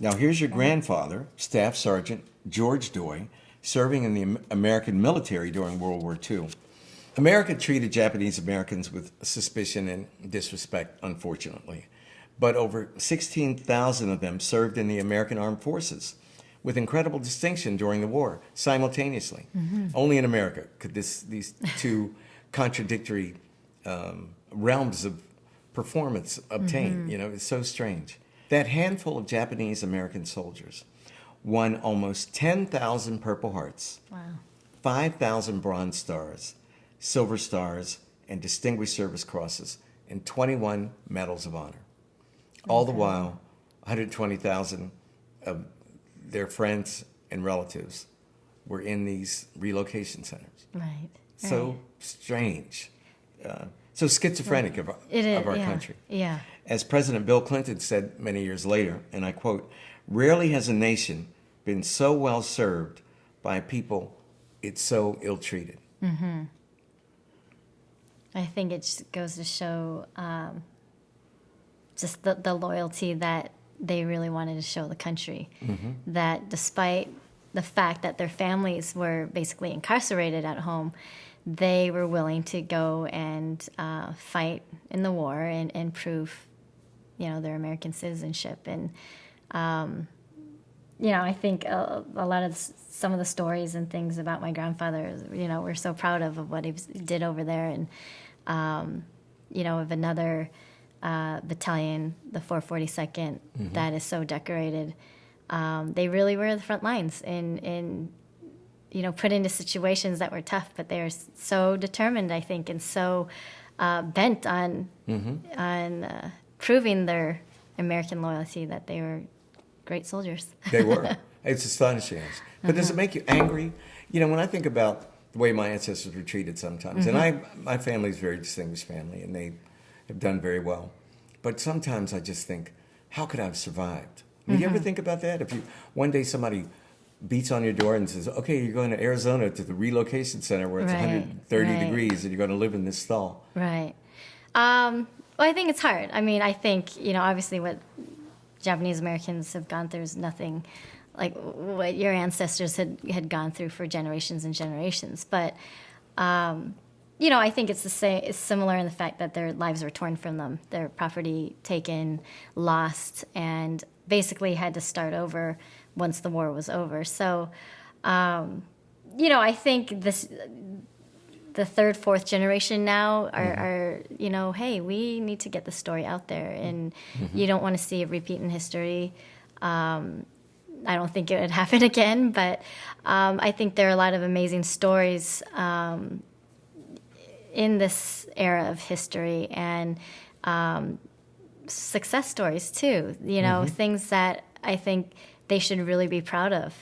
Now, here's your grandfather, Staff Sergeant George Doy, serving in the American military during World War II. America treated Japanese Americans with suspicion and disrespect, unfortunately. But over 16,000 of them served in the American Armed Forces with incredible distinction during the war, simultaneously. Only in America could these two contradictory realms of performance obtain. You know, it's so strange. That handful of Japanese American soldiers won almost 10,000 Purple Hearts, Wow. 5,000 Bronze Stars, Silver Stars, and Distinguished Service Crosses, and 21 Medals of Honor. All the while, 120,000 of their friends and relatives were in these relocation centers. Right. So right. strange. So schizophrenic of our yeah, country. Yeah. As President Bill Clinton said many years later, and I quote, "Rarely has a nation been so well served by a people it's so ill-treated." I think it just goes to show just the loyalty that they really wanted to show the country. That despite the fact that their families were basically incarcerated at home, they were willing to go and fight in the war and prove, their American citizenship. And, I think a lot of some of the stories and things about my grandfather, we're so proud of what he did over there. And, of another battalion, the 442nd, that is so decorated. They really were the front lines in put into situations that were tough, but they are so determined, I think, and so bent on proving their American loyalty that they were great soldiers. They were. It's astonishing. But does it make you angry? When I think about the way my ancestors were treated sometimes, and my family is a very distinguished family, and they have done very well. But sometimes I just think, how could I have survived? I mean, you ever think about that? If one day somebody beats on your door and says, "Okay, you're going to Arizona to the relocation center where it's 130 degrees and you're going to live in this stall." Right. Well, I think it's hard. I mean, I think, obviously what Japanese Americans have gone through is nothing like what your ancestors had gone through for generations and generations. But, I think it's the same. It's similar in the fact that their lives were torn from them, their property taken, lost, and basically had to start over once the war was over. So, I think the third, fourth generation now are hey, we need to get the story out there, and you don't want to see a repeat in history. I don't think it would happen again, but I think there are a lot of amazing stories in this era of history, and success stories too. Things that I think they should really be proud of.